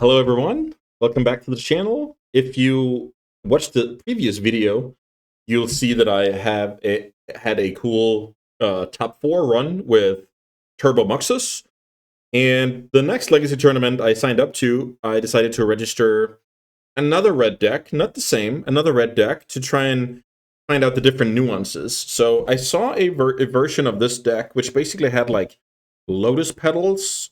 Hello everyone, welcome back to the channel. If you watched the previous video, you'll see that I had a cool top 4 run with Turbo Muxus. And the next Legacy tournament I signed up to, I decided to register another red deck, not the same, another red deck to try and find out the different nuances. So I saw a version of this deck which basically had like Lotus Petals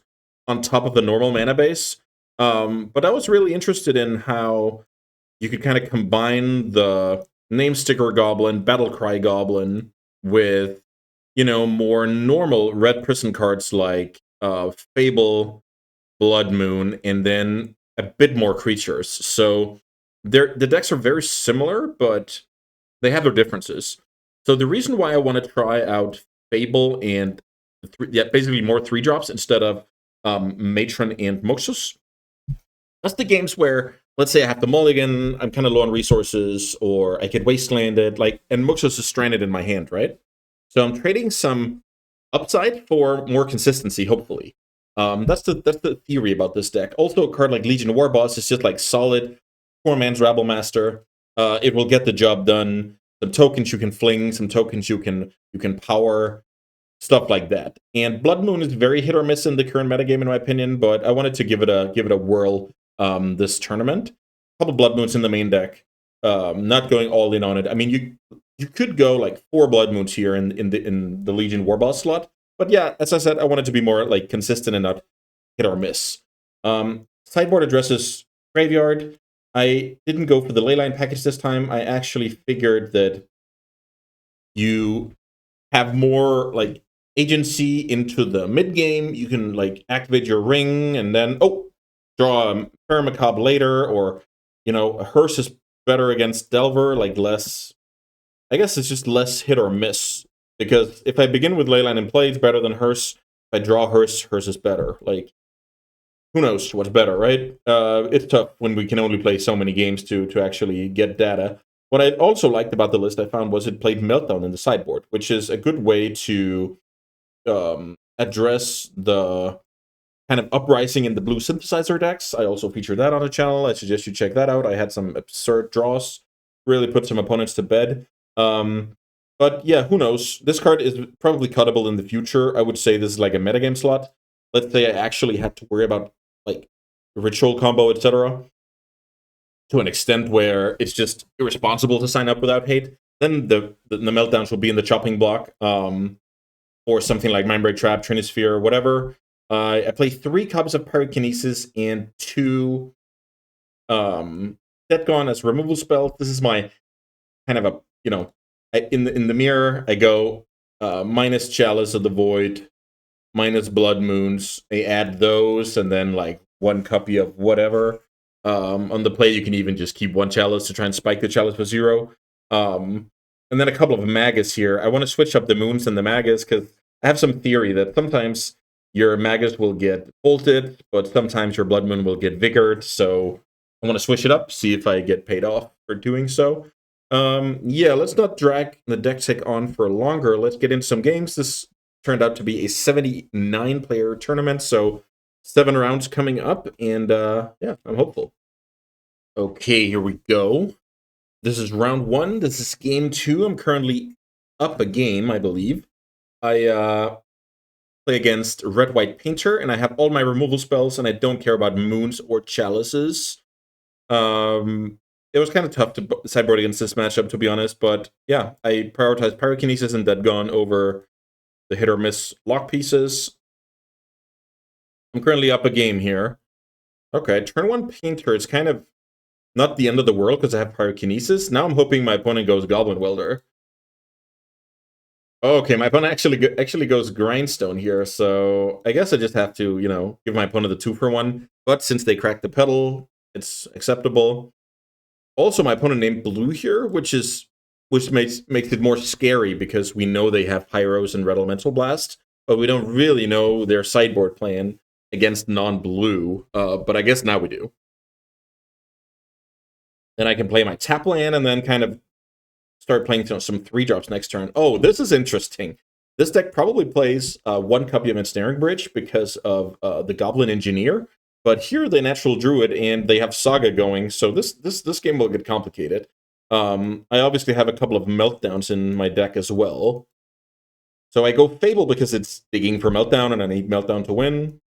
on top of the normal mana base. But I was really interested in how you could kind of combine the Name Sticker Goblin, Battlecry Goblin with, more normal red prison cards like Fable, Blood Moon, and then a bit more creatures. So the decks are very similar, but they have their differences. So the reason why I want to try out Fable and basically more 3-drops instead of Matron and Moxus. That's the games where, let's say I have the mulligan, I'm kind of low on resources, or I get wastelanded, and Moxus is stranded in my hand, right? So I'm trading some upside for more consistency, hopefully. That's the theory about this deck. Also, a card like Legion Warboss is just like solid 4-man's Rabble Master. It will get the job done. Some tokens you can fling, some tokens you can power, stuff like that. And Blood Moon is very hit or miss in the current metagame, in my opinion, but I wanted to give it a whirl this tournament. A couple Blood Moons in the main deck. Not going all in on it. I mean, you could go like 4 Blood Moons here in the Legion Warboss slot, but yeah, as I said, I wanted to be more like consistent and not hit or miss. Sideboard addresses Graveyard. I didn't go for the Leyline package this time. I actually figured that you have more like agency into the mid game. You can like activate your ring and then draw a Paramacabre later, or Hearse is better against Delver, like less. I guess it's just less hit or miss, because if I begin with Leyline in play, it's better than Hearse. If I draw Hearse, Hearse is better. Like, who knows what's better, right? It's tough when we can only play so many games to actually get data. What I also liked about the list I found was it played Meltdown in the sideboard, which is a good way to address the kind of uprising in the blue synthesizer decks. I also featured that on the channel. I suggest you check that out. I had some absurd draws, really put some opponents to bed. But yeah, who knows? This card is probably cuttable in the future. I would say this is like a metagame slot. Let's say I actually had to worry about like ritual combo, etc., to an extent where it's just irresponsible to sign up without hate. Then the meltdowns will be in the chopping block, or something like Mindbreak Trap, Trinisphere, whatever. I play 3 copies of Pyrokinesis and 2 Dead Gone as removal spells. This is my kind of in the mirror, I go minus Chalice of the Void, minus Blood Moons. I add those, and then like 1 copy of whatever. On the play, you can even just keep 1 Chalice to try and spike the Chalice for 0. And then a couple of Magus here. I want to switch up the Moons and the Magus, because I have some theory that sometimes your Magus will get bolted, but sometimes your Blood Moon will get vigored. So I want to switch it up, see if I get paid off for doing so. Yeah, let's not drag the deck tech on for longer. Let's get into some games. This turned out to be a 79-player tournament, so 7 rounds coming up, and yeah, I'm hopeful. Okay, here we go. This is round 1. This is game 2. I'm currently up a game, I believe. I play against Red-White Painter, and I have all my removal spells, and I don't care about moons or chalices. It was kind of tough to sideboard against this matchup, to be honest, but yeah, I prioritized Pyrokinesis and Dead Gone over the hit-or-miss lock pieces. I'm currently up a game here. Okay, turn 1 Painter is kind of not the end of the world because I have Pyrokinesis. Now I'm hoping my opponent goes Goblin Welder. Okay, my opponent actually goes Grindstone here, so I guess I just have to, give my opponent the 2-for-1. But since they cracked the pedal, it's acceptable. Also, my opponent named Blue here, which makes it more scary because we know they have Pyros and Red Elemental Blast, but we don't really know their sideboard plan against non-blue. But I guess now we do. Then I can play my tap land and then kind of start playing some 3-drops next turn. Oh, this is interesting. This deck probably plays 1 copy of Ensnaring Bridge because of the Goblin Engineer. But here they natural druid and they have Saga going, so this game will get complicated. I obviously have a couple of meltdowns in my deck as well. So I go Fable because it's digging for meltdown and I need meltdown to win.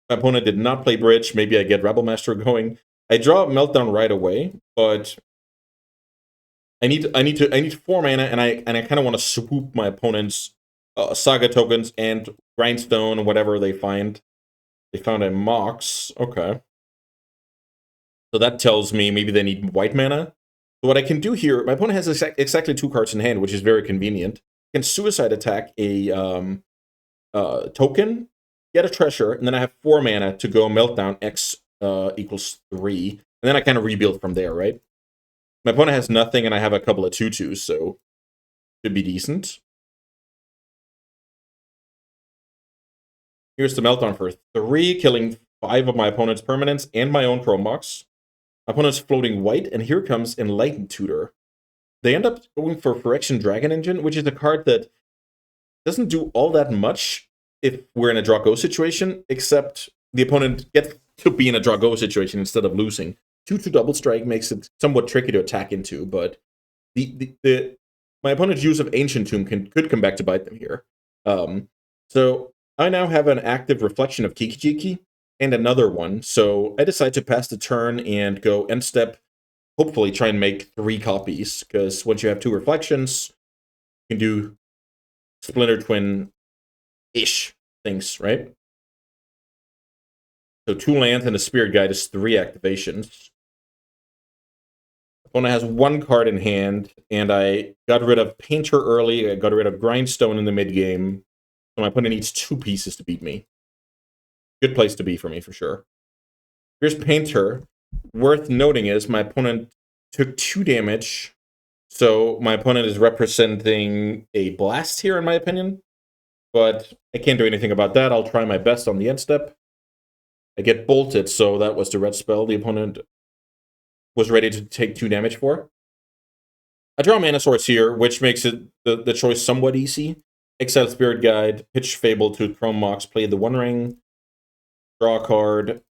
My opponent did not play bridge. Maybe I get Rebel Master going. I draw meltdown right away, but I need 4 mana, and I kind of want to swoop my opponent's Saga tokens and Grindstone, whatever they find. They found a Mox. Okay. So that tells me maybe they need white mana. So what I can do here, my opponent has exactly 2 cards in hand, which is very convenient. I can suicide attack a token, get a treasure, and then I have 4 mana to go meltdown X equals 3. And then I kind of rebuild from there, right? My opponent has nothing, and I have a couple of 2/2s, so should be decent. Here's the meltdown for 3, killing 5 of my opponent's permanents and my own Chrome Box. My opponent's floating white, and here comes Enlightened Tutor. They end up going for Phyrexian Dragon Engine, which is a card that doesn't do all that much if we're in a draw-go situation, except the opponent gets to be in a draw-go situation instead of losing. 2/2 double strike makes it somewhat tricky to attack into, but my opponent's use of Ancient Tomb could come back to bite them here. So I now have an active Reflection of Kiki-Jiki and another one, so I decide to pass the turn and go end step, hopefully try and make 3 copies, because once you have 2 Reflections, you can do Splinter Twin-ish things, right? So 2 lands and a Spirit Guide is 3 activations. Opponent has 1 card in hand, and I got rid of Painter early, I got rid of Grindstone in the mid-game, so my opponent needs 2 pieces to beat me. Good place to be for me, for sure. Here's Painter. Worth noting is my opponent took 2 damage, so my opponent is representing a blast here, in my opinion, but I can't do anything about that. I'll try my best on the end step. I get bolted, so that was the red spell the opponent was ready to take 2 damage for. I draw Mana Source here, which makes it the choice somewhat easy. Exile Spirit Guide, pitch Fable to Chrome Mox, play the One Ring, draw a card,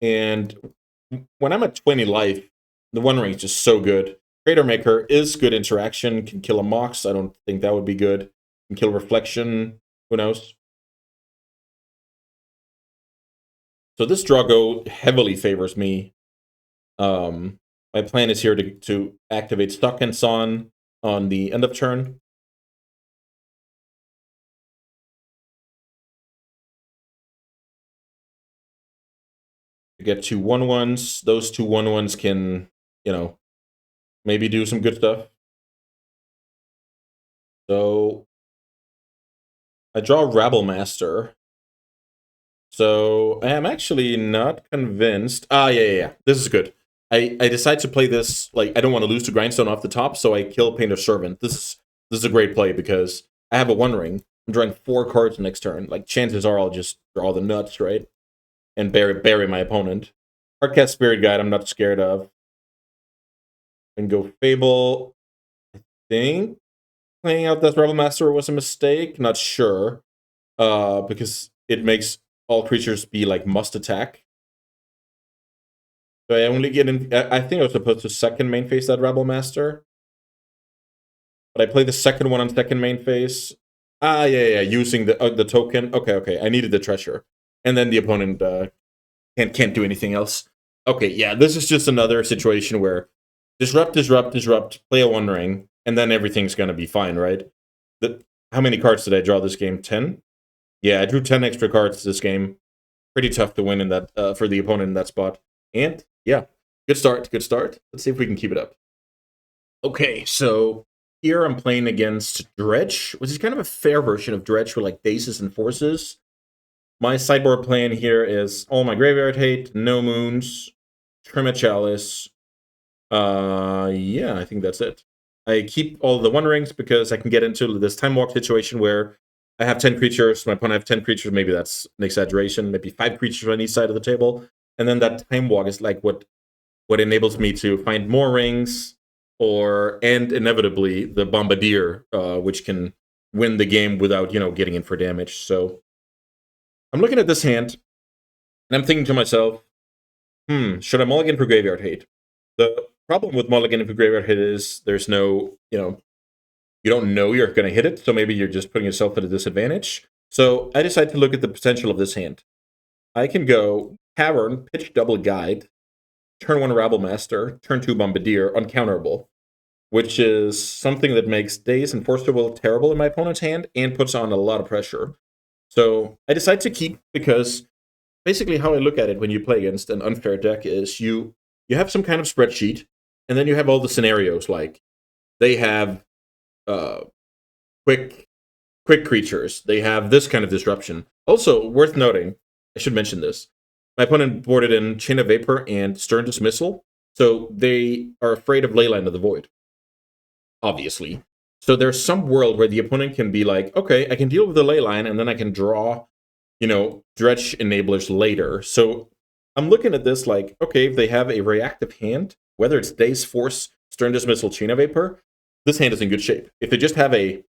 and when I'm at 20 life, the One Ring is just so good. Trader Maker is good interaction, can kill a Mox, I don't think that would be good. Can kill Reflection, who knows? So this draw go heavily favors me. My plan is here to activate Stuck and Son on the end of turn. To get 2 1/1s. Those 2 1/1s can, you know, maybe do some good stuff. So I draw Rabble Master. So I am actually not convinced. Yeah. This is good. I decide to play this, like, I don't want to lose to Grindstone off the top, so I kill Painter Servant. This is a great play because I have a One Ring. I'm drawing 4 cards next turn. Like, chances are I'll just draw the nuts, right? And bury my opponent. Hardcast Spirit Guide, I'm not scared of. And go Fable. I think playing out that Rebel Master was a mistake. Not sure. Because it makes all creatures be like must attack. So I only get in. I think I was supposed to second main phase that Rebel Master. But I play the second one on second main phase. Yeah. Using the token. Okay. I needed the treasure. And then the opponent can't do anything else. Okay, yeah, this is just another situation where disrupt, play a One Ring, and then everything's gonna be fine, right? How many cards did I draw this game? 10? Yeah, I drew 10 extra cards this game. Pretty tough to win in that for the opponent in that spot. And yeah, good start. Let's see if we can keep it up. Okay, so here I'm playing against Dredge, which is kind of a fair version of Dredge with like bases and forces. My sideboard plan here is all my graveyard hate, no moons, trim a chalice. Yeah, I think that's it. I keep all the One Rings because I can get into this Time Walk situation where I have 10 creatures, my opponent have 10 creatures, maybe that's an exaggeration, maybe 5 creatures on each side of the table, and then that Time Walk is like what enables me to find more rings, and inevitably the Bombardier, which can win the game without, getting in for damage. So I'm looking at this hand. And I'm thinking to myself, should I mulligan for Graveyard Hate? The problem with mulliganing for Graveyard Hate is there's no, you don't know you're going to hit it, so maybe you're just putting yourself at a disadvantage. So I decided to look at the potential of this hand. I can go Cavern, pitch double Guide, turn 1 Rabble Master, turn 2 Bombardier, uncounterable, which is something that makes Daze and Force Will terrible in my opponent's hand and puts on a lot of pressure. So I decided to keep, because basically how I look at it when you play against an unfair deck is you have some kind of spreadsheet, and then you have all the scenarios, like they have quick creatures, they have this kind of disruption. Also, worth noting, I should mention this, my opponent boarded in Chain of Vapor and Stern Dismissal, so they are afraid of Leyline of the Void, obviously. So there's some world where the opponent can be like, okay, I can deal with the Leyline, and then I can draw, Dredge enablers later. So I'm looking at this like, okay, if they have a reactive hand, whether it's Daze, Force, Stern Dismissal, Chain of Vapor, this hand is in good shape. If they just have a,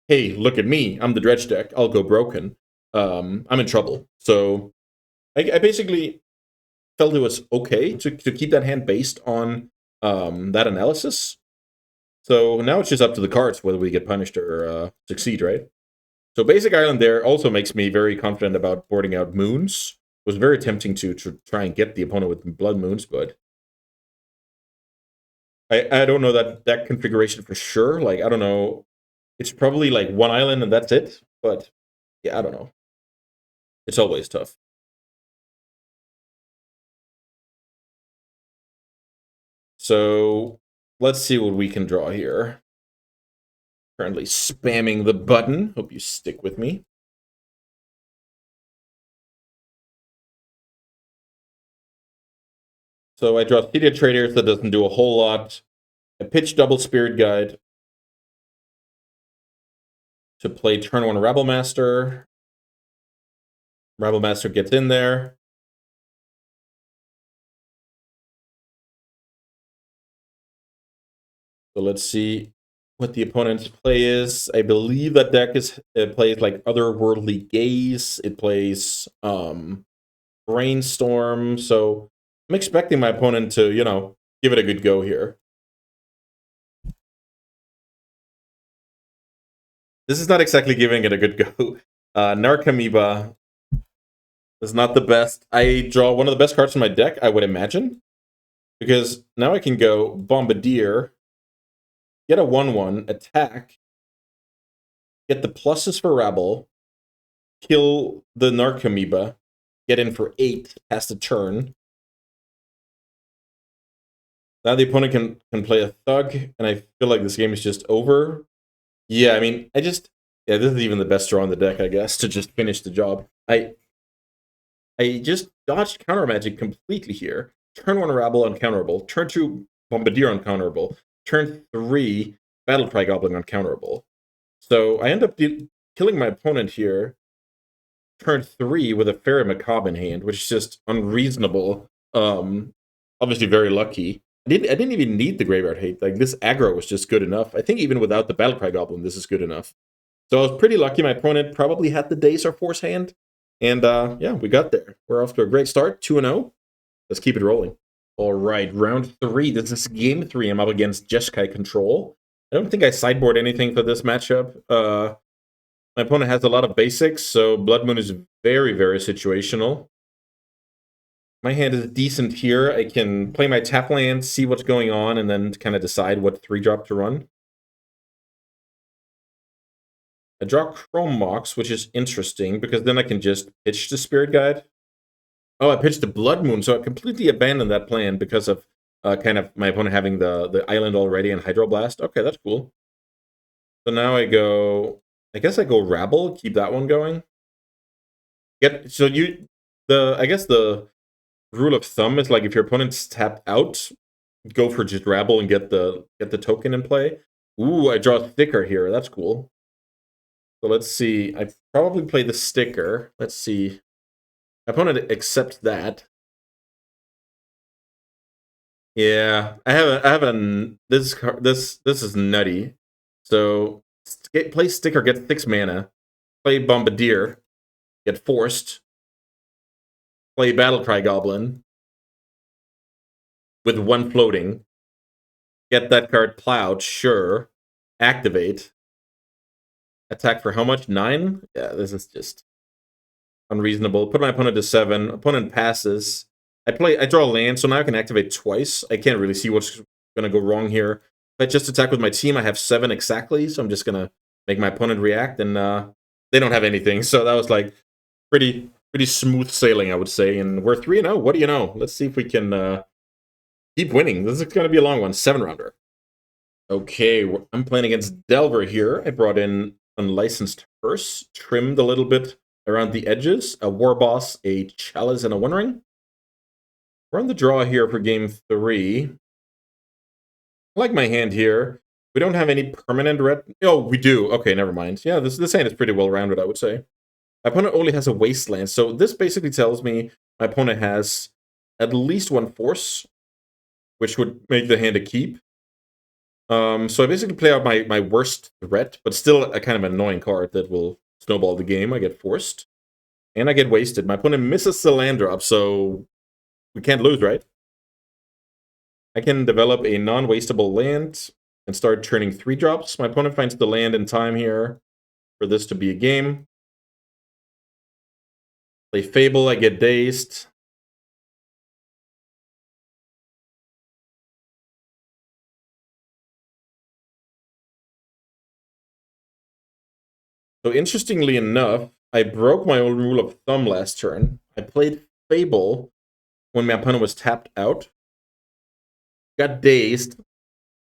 hey, look at me, I'm the Dredge deck, I'll go broken, I'm in trouble. So I basically felt it was okay to keep that hand based on that analysis. So now it's just up to the cards whether we get punished or succeed, right? So Basic Island there also makes me very confident about boarding out Moons. It was very tempting to try and get the opponent with Blood Moons, but I don't know that configuration for sure. Like, I don't know. It's probably like 1 island and that's it. But yeah, I don't know. It's always tough. So let's see what we can draw here. Currently spamming the button. Hope you stick with me. So I draw Seated Traders. That doesn't do a whole lot. I pitch double Spirit Guide to play turn 1 Rabble Master. Rabble Master gets in there. So let's see what the opponent's play is. I believe that deck plays like Otherworldly Gaze. It plays Brainstorm. So I'm expecting my opponent to, give it a good go here. This is not exactly giving it a good go. Narcomoeba is not the best. I draw one of the best cards in my deck, I would imagine. Because now I can go Bombardier, get a 1/1, attack, get the pluses for Rabble, kill the Narcomoeba, get in for 8, pass the turn. Now the opponent can play a Thug, and I feel like this game is just over. Yeah, I mean, this is even the best draw in the deck, I guess, to just finish the job. I just dodged Counter Magic completely here. Turn 1 Rabble uncounterable. Turn 2 Bombardier uncounterable. Turn 3 Battlecry Goblin uncounterable. So I end up killing my opponent here. Turn 3 with a Fairy Macabre in hand, which is just unreasonable. Obviously very lucky. I didn't even need the Graveyard Hate. Like, this aggro was just good enough. I think even without the Battlecry Goblin, this is good enough. So I was pretty lucky. My opponent probably had the Daze or Force hand. And yeah, we got there. We're off to a great start, 2-0. Let's keep it rolling. All right, round 3. This is game 3. I'm up against Jeskai Control. I don't think I sideboard anything for this matchup. My opponent has a lot of basics, so Blood Moon is very, very situational. My hand is decent here. I can play my tap land, see what's going on, and then kind of decide what 3-drop to run. I draw Chrome Mox, which is interesting, because then I can just pitch the Spirit Guide. Oh, I pitched the Blood Moon, so I completely abandoned that plan because of kind of my opponent having the island already and Hydroblast. Okay, that's cool. So now I guess I go Rabble, keep that one going. I guess the rule of thumb is like if your opponent's tapped out, go for just Rabble and get the token in play. Ooh, I draw a sticker here. That's cool. So let's see. I probably play the sticker. Let's see. My opponent accepts that. Yeah, I have a this is nutty. So play sticker, get 6 mana. Play Bombardier, get forced. Play Battlecry Goblin with 1 floating. Get that card plowed, sure. Activate. Attack for how much? 9? Yeah, this is just unreasonable. Put my opponent to 7. Opponent passes. I draw a land, so now I can activate twice. I can't really see what's going to go wrong here. If I just attack with my team, I have 7 exactly, so I'm just going to make my opponent react, and they don't have anything. So that was like pretty smooth sailing, I would say. And we're 3-0. What do you know? Let's see if we can keep winning. This is going to be a long one. 7-rounder. Okay, I'm playing against Delver here. I brought in Unlicensed Hearse, trimmed a little bit around the edges, a War Boss, a Chalice, and a One Ring. We're on the draw here for game 3. I like my hand here. We don't have any permanent red. Oh, we do. Okay, never mind. Yeah, this hand is pretty well-rounded, I would say. My opponent only has a Wasteland, so this basically tells me my opponent has at least 1 force, which would make the hand a keep. So I basically play out my worst threat, but still a kind of annoying card that will snowball the game. I get forced, and I get wasted. My opponent misses the land drop, so we can't lose, right? I can develop a non-wastable land and start turning 3 drops. My opponent finds the land in time here for this to be a game. Play Fable, I get dazed. So interestingly enough, I broke my own rule of thumb last turn. I played Fable when my opponent was tapped out. Got dazed,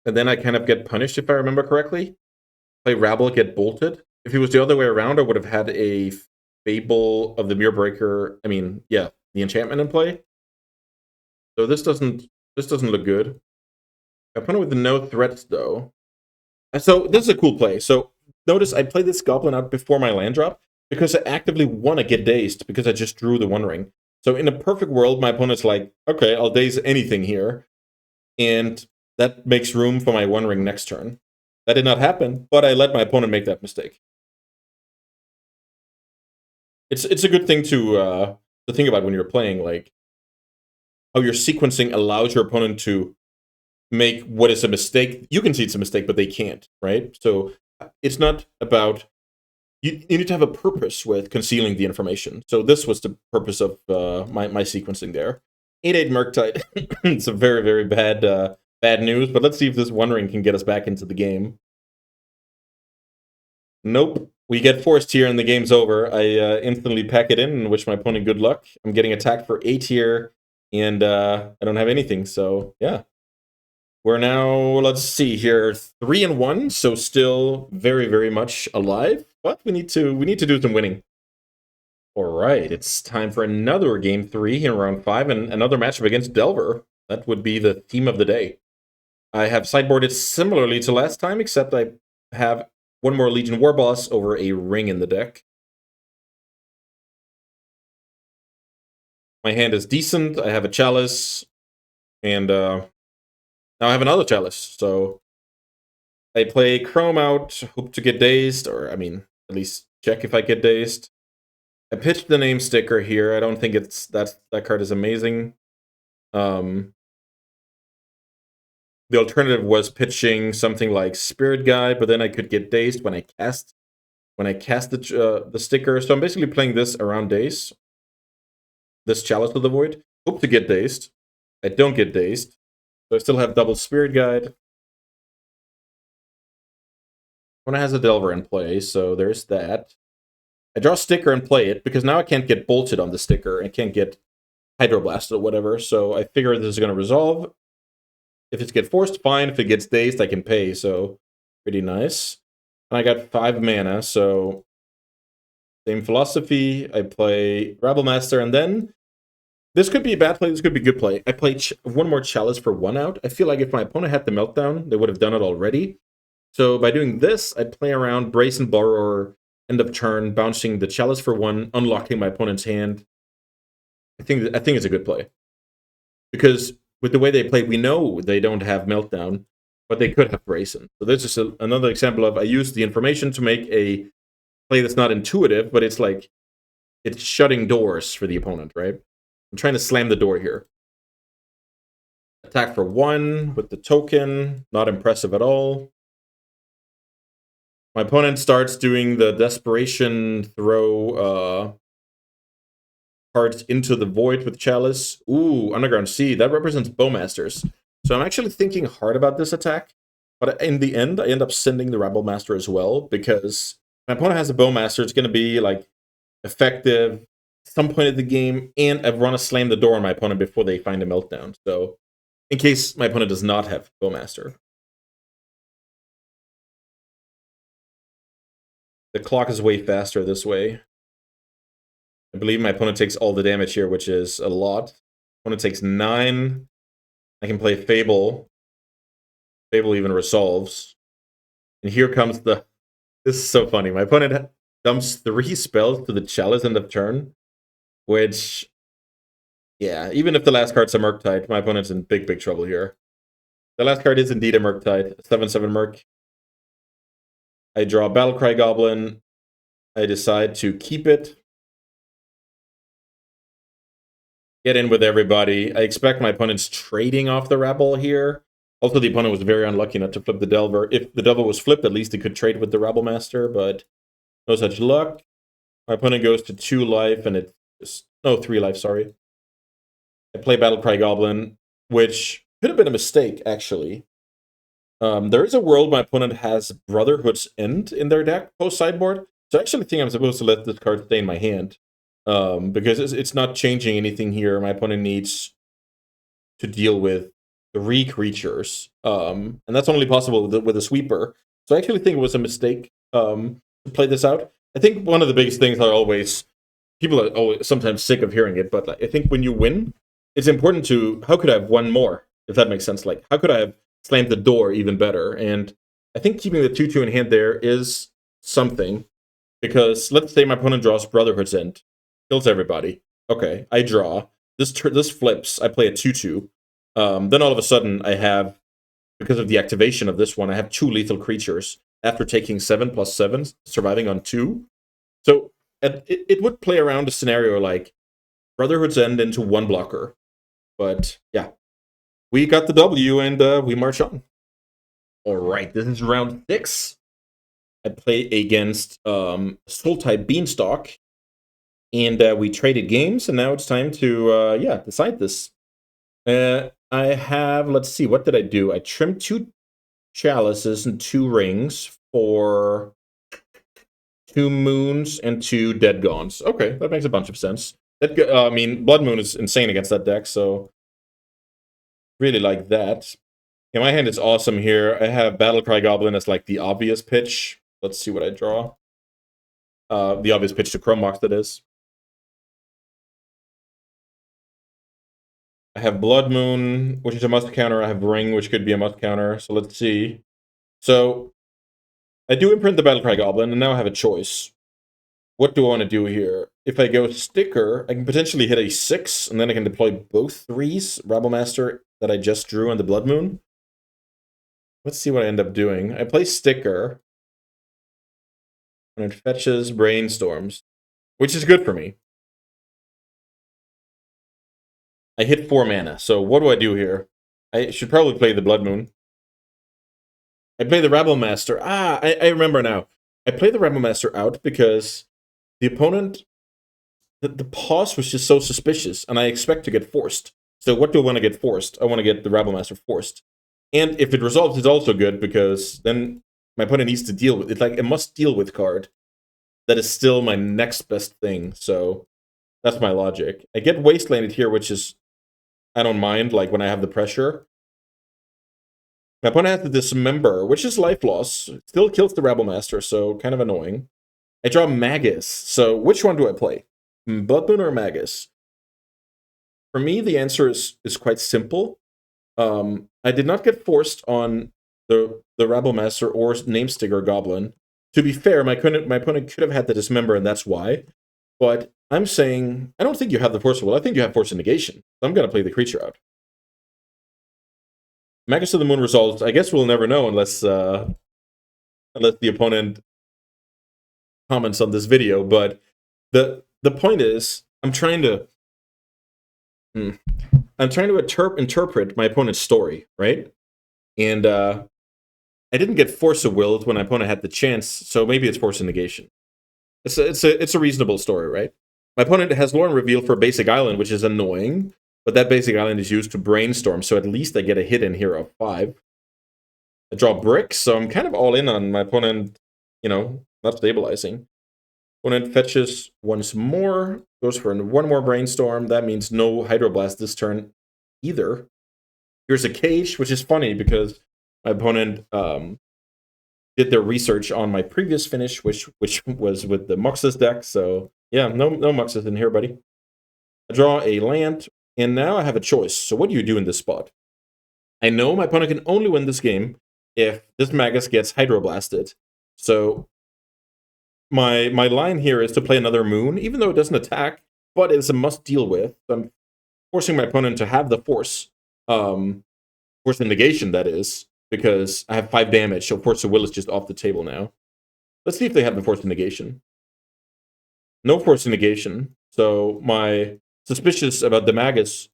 and then I kind of get punished, if I remember correctly. Play Rabble, get bolted. If it was the other way around, I would have had a Fable of the Mirror Breaker. I mean, yeah, the enchantment in play. So this doesn't look good. My opponent with no threats, though. So this is a cool play. So notice I played this Goblin out before my land drop because I actively want to get dazed because I just drew the One Ring. So in a perfect world, my opponent's like, okay, I'll daze anything here. And that makes room for my One Ring next turn. That did not happen, but I let my opponent make that mistake. It's a good thing to think about when you're playing, like how your sequencing allows your opponent to make what is a mistake. You can see it's a mistake, but they can't, right? So it's not about you need to have a purpose with concealing the information. So this was the purpose of my sequencing there. 8/8 Murktide. It's a very bad news, but let's see if this One Ring can get us back into the game. Nope. We get forced here and the game's over. I instantly pack it in and wish my opponent good luck. I'm getting attacked for 8 here, and I don't have anything, so yeah. We're now, let's see here, 3-1, so still very much alive, but we need to do some winning. All right, it's time for another game 3 here in round 5, and another matchup against Delver. That would be the theme of the day. I have sideboarded similarly to last time, except I have 1 more Legion War Boss over a ring in the deck. My hand is decent. I have a Chalice, and now I have another Chalice. So I play Chrome out, hope to get dazed, or I mean, at least check if I get dazed. I pitched the name sticker here. I don't think it's that card is amazing. The alternative was pitching something like Spirit Guide, but then I could get dazed when I cast the sticker. So I'm basically playing this around daze. This Chalice of the Void. Hope to get dazed. I don't get dazed. So I still have double Spirit Guide. One has a Delver in play, so there's that. I draw a sticker and play it, because now I can't get bolted on the sticker. I can't get Hydroblasted or whatever, so I figure this is going to resolve. If it gets forced, fine. If it gets dazed, I can pay, so pretty nice. And I got 5 mana, so same philosophy. I play Rabblemaster, and then this could be a bad play, this could be a good play. I play 1 more Chalice for 1 out. I feel like if my opponent had the Meltdown, they would have done it already. So by doing this, I play around Brazen Borrower, end of turn, bouncing the Chalice for 1, unlocking my opponent's hand. I think it's a good play. Because with the way they play, we know they don't have Meltdown, but they could have Brazen. So this is another example of I use the information to make a play that's not intuitive, but it's like it's shutting doors for the opponent, right? I'm trying to slam the door here. Attack for 1 with the token. Not impressive at all. My opponent starts doing the desperation throw cards into the void with Chalice. Ooh, Underground Sea. That represents Bowmasters. So I'm actually thinking hard about this attack. But in the end, I end up sending the Rebel Master as well, because my opponent has a Bowmaster. It's going to be like effective at some point of the game, and I've run a slam the door on my opponent before they find a meltdown. So in case my opponent does not have Bowmaster. The clock is way faster this way. I believe my opponent takes all the damage here, which is a lot. Opponent takes 9. I can play Fable. Fable even resolves. And here comes the... This is so funny. My opponent dumps 3 spells to the Chalice end of turn, which... Yeah, even if the last card's a Murktide, my opponent's in big, big trouble here. The last card is indeed a Murktide. 7/7 Murk. I draw Battlecry Goblin. I decide to keep it. Get in with everybody. I expect my opponent's trading off the Rabble here. Also, the opponent was very unlucky not to flip the Delver. If the Delver was flipped, at least he could trade with the Rabble Master, but no such luck. My opponent goes to 2 life, and it's just... No, 3 life, sorry. I play Battlecry Goblin, which could have been a mistake, actually. There is a world my opponent has Brotherhood's End in their deck post-sideboard, so I actually think I'm supposed to let this card stay in my hand. Because it's not changing anything here. My opponent needs to deal with 3 creatures, and that's only possible with a sweeper. So I actually think it was a mistake to play this out. I think one of the biggest things people are always sometimes sick of hearing it, but I think when you win, it's important to, how could I have won more, if that makes sense? Like, how could I have slammed the door even better? And I think keeping the 2/2 in hand there is something, because let's say my opponent draws Brotherhood's End. Kills everybody. Okay, I draw. This flips. I play a 2/2. Then all of a sudden, I have, because of the activation of this one, I have 2 lethal creatures after taking 7+7, surviving on 2. So it would play around a scenario like Brotherhood's End into 1 blocker. But yeah, we got the W, and we march on. All right, this is round 6. I play against Soul-type Beanstalk. And we traded games, and now it's time to, decide this. I have, let's see, what did I do? I trimmed 2 chalices and 2 rings for 2 moons and 2 dead gones. Okay, that makes a bunch of sense. I mean, Blood Moon is insane against that deck, so really like that. Yeah, my hand is awesome here. I have Battlecry Goblin as like the obvious pitch. Let's see what I draw. The obvious pitch to Chrome Mox, that is. I have Blood Moon, which is a must counter. I have Ring, which could be a must counter. So let's see. So I do imprint the Battlecry Goblin, and now I have a choice. What do I want to do here? If I go Sticker, I can potentially hit a 6, and then I can deploy both 3s, Rabble Master, that I just drew on the Blood Moon. Let's see what I end up doing. I play Sticker, and it fetches Brainstorms, which is good for me. I hit 4 mana, so what do I do here? I should probably play the Blood Moon. I play the Rabble Master. I remember now. I play the Rabble Master out because the opponent, the pause was just so suspicious, and I expect to get forced. So what do I want to get forced? I want to get the Rabble Master forced. And if it resolves, it's also good, because then my opponent needs to deal with it. Like a must deal with card. That is still my next best thing, so that's my logic. I get Wastelanded here, which is, I don't mind, like when I have the pressure. My opponent has to Dismember, which is life loss. It still kills the Rabble Master, so kind of annoying. I draw Magus, so which one do I play? Blood Moon or Magus? For me, the answer is quite simple. I did not get forced on the Rabble Master or Namesticker Goblin. To be fair, my opponent could have had the Dismember, and that's why. But I'm saying, I don't think you have the Force of Will. I think you have Force of Negation. So I'm going to play the creature out. Magus of the Moon resolves. I guess we'll never know unless the opponent comments on this video. But the point is, I'm trying to I'm trying to interpret my opponent's story, right? And I didn't get Force of Will when my opponent had the chance, so maybe it's Force of Negation. It's a reasonable story, right? My opponent has Lauren Reveal for Basic Island, which is annoying, but that Basic Island is used to brainstorm, so at least I get a hit in here of 5. I draw bricks, so I'm kind of all in on my opponent, not stabilizing. Opponent fetches once more, goes for one more brainstorm. That means no Hydroblast this turn either. Here's a cage, which is funny because my opponent did their research on my previous finish, which was with the Muxus deck. So yeah, no Muxus in here, buddy. I draw a land, and now I have a choice. So what do you do in this spot? I know my opponent can only win this game if this Magus gets Hydroblasted. So my line here is to play another Moon, even though it doesn't attack, but it's a must deal with. I'm forcing my opponent to have the Force. Force of Negation, that is, because I have 5 damage, so Force of Will is just off the table now. Let's see if they have the Force of Negation. No Force of Negation, so my suspicious about the Magus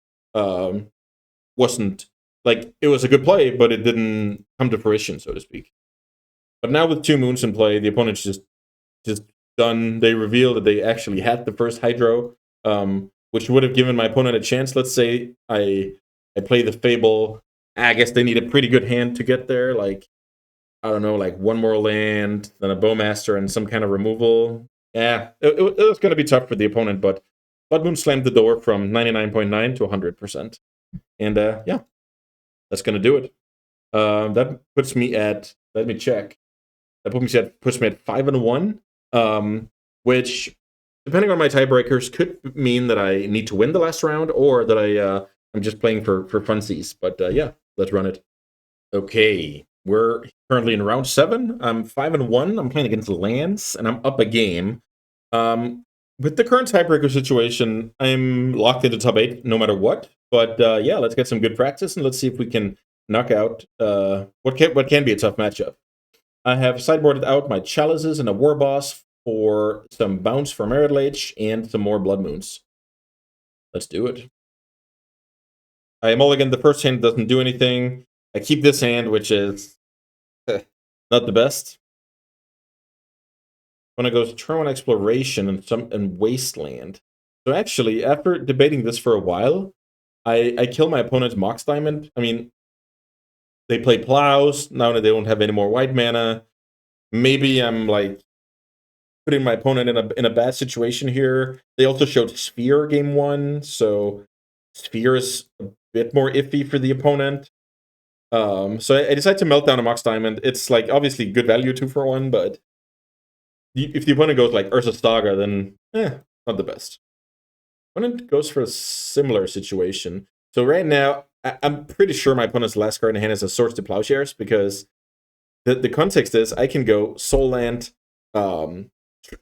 wasn't, like, it was a good play, but it didn't come to fruition, so to speak. But now with 2 Moons in play, the opponent's just done. They reveal that they actually had the first Hydro, which would have given my opponent a chance. Let's say I play the Fable. I guess they need a pretty good hand to get there. Like, I don't know, like 1 more land, then a Bowmaster, and some kind of removal. Yeah, it was going to be tough for the opponent, but Blood Moon slammed the door from 99.9 to 100%. And yeah, that's going to do it. That puts me at, let me check. That puts me at 5-1, which, depending on my tiebreakers, could mean that I need to win the last round, or that I'm just playing for funsies. But yeah, let's run it. Okay, we're currently in round 7. I'm 5-1. I'm playing against Lance, and I'm up a game. With the current tiebreaker situation, I'm locked into top 8 no matter what. But yeah, let's get some good practice, and let's see if we can knock out what can be a tough matchup. I have sideboarded out my Chalices and a War Boss for some bounce for Merit Lage and some more Blood Moons. Let's do it. I mulligan the first hand, doesn't do anything. I keep this hand, which is not the best. When I go to turn 1 Exploration and Wasteland. So actually, after debating this for a while, I kill my opponent's Mox Diamond. I mean, they play Plows, now that they don't have any more white mana. Maybe I'm like putting my opponent in a bad situation here. They also showed Sphere game 1, so Sphere is a bit more iffy for the opponent. So I decided to melt down a Mox Diamond. It's like obviously good value 2 for 1, but if the opponent goes like Ursa Saga, then not the best. Opponent goes for a similar situation. So right now, I'm pretty sure my opponent's last card in hand is a Swords to Plowshares, because the context is I can go Soul Land,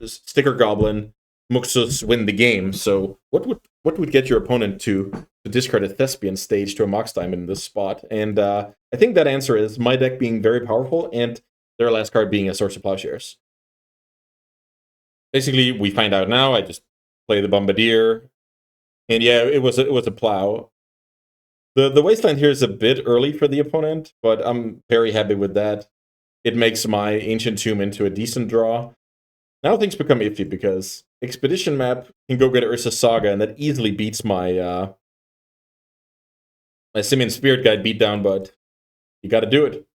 Sticker Goblin, Muxus, win the game. So what would get your opponent to discard a Thespian stage to a Mox Diamond in this spot? And I think that answer is my deck being very powerful and their last card being a Swords to Plowshares. Basically, we find out now. I just play the Bombardier, and yeah, it was a plow. The Wasteland here is a bit early for the opponent, but I'm very happy with that. It makes my Ancient Tomb into a decent draw. Now things become iffy because Expedition Map can go get Ursa Saga, and that easily beats my my Simian Spirit Guide beatdown, but you gotta do it.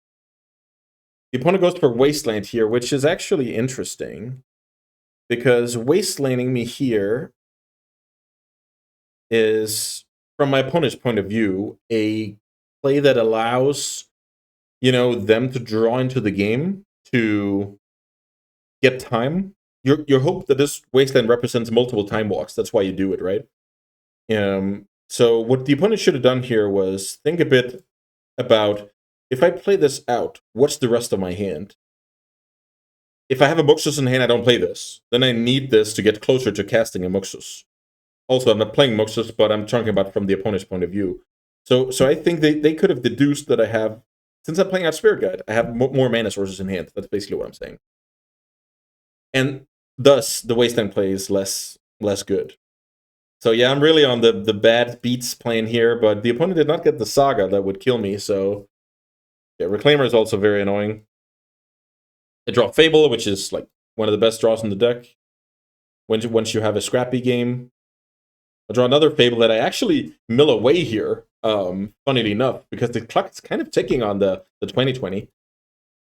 The opponent goes for Wasteland here, which is actually interesting, because Wastelanding me here is, from my opponent's point of view, a play that allows, them to draw into the game to get time. Your hope that this Wasteland represents multiple time walks. That's why you do it, right? So what the opponent should have done here was think a bit about, if I play this out, what's the rest of my hand? If I have a Muxus in hand, I don't play this. Then I need this to get closer to casting a Muxus. Also, I'm not playing Muxus, but I'm talking about from the opponent's point of view. So I think they could have deduced that I have, since I'm playing out Spirit Guide, I have more mana sources in hand. That's basically what I'm saying. And thus, the Wasteland play is less good. So yeah, I'm really on the bad beats plane here, but the opponent did not get the Saga that would kill me, so yeah, Reclaimer is also very annoying. I draw Fable, which is like one of the best draws in the deck. Once you have a scrappy game, I draw another Fable that I actually mill away here, funnily enough, because the clock is kind of ticking on the 2020.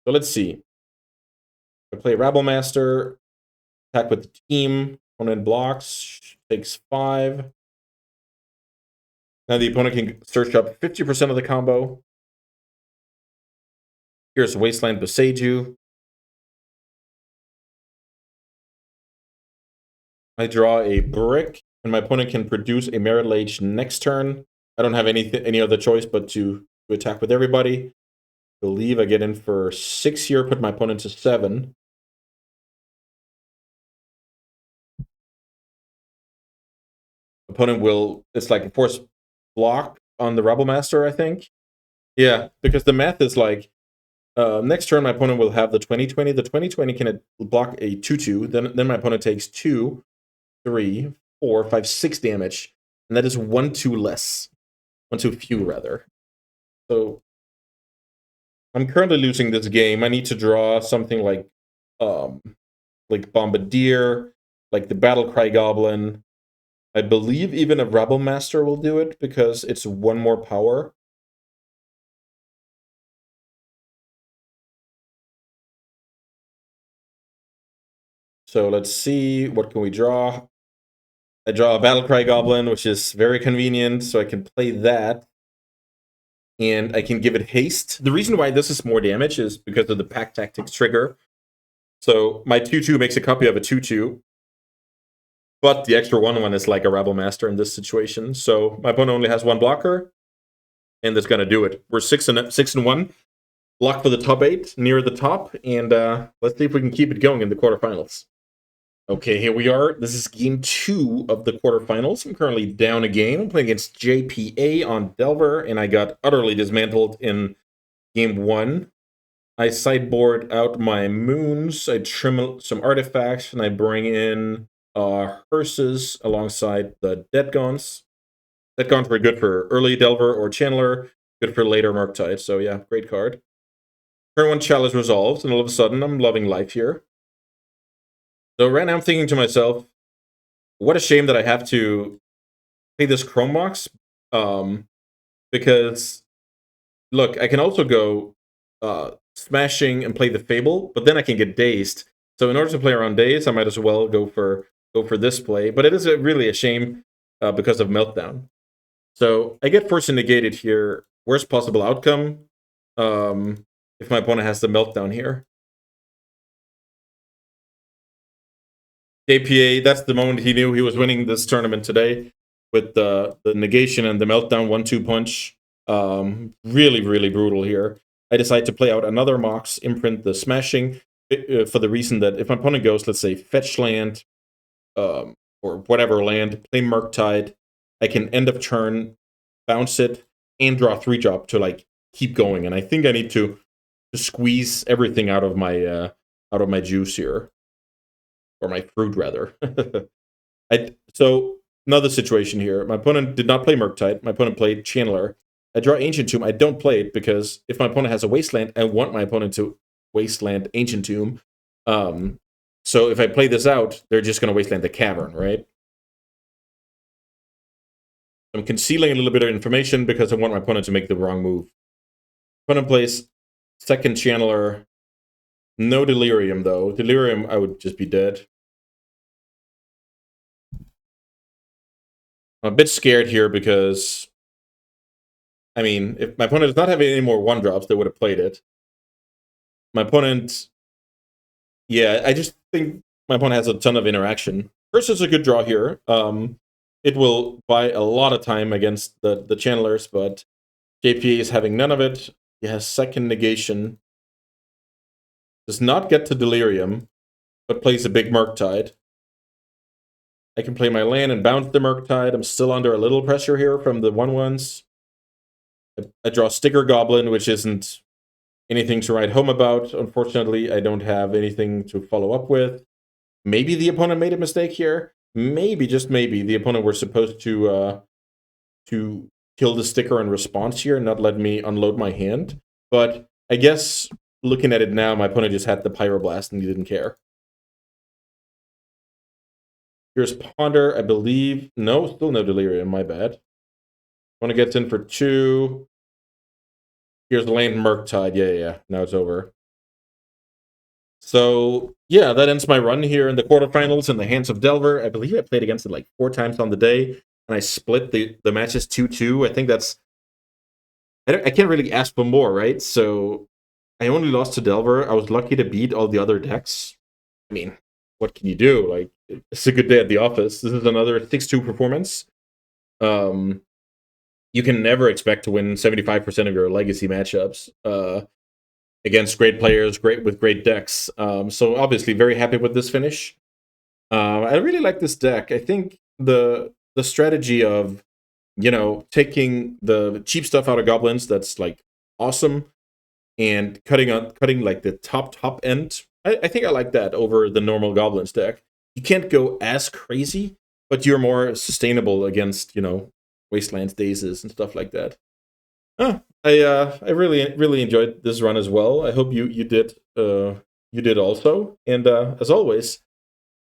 So let's see. I play Rabblemaster, attack with the team, opponent blocks, takes 5. Now the opponent can search up 50% of the combo. Here's Wasteland Boseiju. I draw a brick, and my opponent can produce a Merit Lage next turn. I don't have any other choice but to attack with everybody. I believe I get in for 6 here, put my opponent to 7. Opponent will, it's like a force block on the Rabblemaster, I think. Yeah, because the math is like, next turn my opponent will have the 2020. The 2020 can block a 2/2. Then my opponent takes 2, 3, 4, 5, 6 damage. And that is 1/2 less. 1/2 few, rather. So I'm currently losing this game. I need to draw something like Bombardier, like the Battlecry Goblin. I believe even a Rabblemaster will do it because it's 1 more power. So let's see, what can we draw? I draw a Battlecry Goblin, which is very convenient, so I can play that. And I can give it haste. The reason why this is more damage is because of the Pack Tactics trigger. So my 2/2 makes a copy of a 2/2. But the extra 1/1 is like a Rabblemaster in this situation. So my opponent only has 1 blocker, and that's gonna do it. We're 6-1, locked for the top 8, near the top, and let's see if we can keep it going in the quarterfinals. Okay, here we are. This is game 2 of the quarterfinals. I'm currently down a game. I'm playing against JPA on Delver, and I got utterly dismantled in game 1. I sideboard out my moons, I trim some artifacts, and I bring in hearses alongside the Deadgons. Deadgons were good for early Delver or Channeler, good for later Murktide, so yeah, great card. Turn 1 challenge resolved, and all of a sudden I'm loving life here. So right now I'm thinking to myself, what a shame that I have to play this Chrome Mox, because, look, I can also go smashing and play the Fable, but then I can get dazed. So in order to play around daze, I might as well go for this play. But it is really a shame because of Meltdown. So I get force negated here. Worst possible outcome if my opponent has the Meltdown here. JPA, that's the moment he knew he was winning this tournament today with the negation and the Meltdown 1-2 punch. Really, really brutal here. I decide to play out another Mox, imprint the smashing, for the reason that if my opponent goes, let's say, fetch land, or whatever land, play Murktide, I can end of turn, bounce it, and draw 3-drop to like keep going. And I think I need to squeeze everything out of my juice here, or my fruit rather. So another situation here. My opponent did not play Murktide. My opponent played Channeler. I draw Ancient Tomb. I don't play it because if my opponent has a Wasteland, I want my opponent to Wasteland Ancient Tomb. So if I play this out, they're just going to Wasteland the Cavern, right? I'm concealing a little bit of information because I want my opponent to make the wrong move. Opponent plays second Channeler. No Delirium, though. Delirium, I would just be dead. I'm a bit scared here because, I mean, if my opponent does not have any more 1-drops, they would have played it. My opponent, yeah, I just think my opponent has a ton of interaction. First is a good draw here. It will buy a lot of time against the channelers, but JPA is having none of it. He has second negation. Does not get to Delirium, but plays a big Murktide. I can play my land and bounce the Murktide. I'm still under a little pressure here from the 1/1s. I draw Sticker Goblin, which isn't anything to write home about. Unfortunately, I don't have anything to follow up with. Maybe the opponent made a mistake here. maybe, just maybe, the opponent were supposed to kill the sticker in response here and not let me unload my hand. But I guess looking at it now, my opponent just had the Pyroblast and he didn't care. Here's Ponder, I believe. No, still no Delirium, my bad. Opponent gets in for 2. Here's Land Murktide. Yeah. Now it's over. So, yeah, that ends my run here in the quarterfinals in the hands of Delver. I believe I played against it like 4 times on the day, and I split the matches 2-2. I think that's... I can't really ask for more, right? So, I only lost to Delver. I was lucky to beat all the other decks. I mean, what can you do? Like, it's a good day at the office. This is another 6-2 performance. You can never expect to win 75% of your legacy matchups against great players, with great decks. So obviously, very happy with this finish. I really like this deck. I think the strategy of, taking the cheap stuff out of goblins, that's like awesome, and cutting like the top end. I think I like that over the normal goblins deck. You can't go as crazy, but you're more sustainable against, Wastelands, Dazes, and stuff like that. I really enjoyed this run as well. I hope you did also. And as always,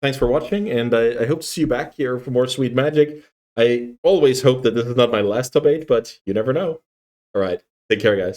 thanks for watching, and I hope to see you back here for more sweet magic. I always hope that this is not my last top 8, but you never know. All right, take care, guys.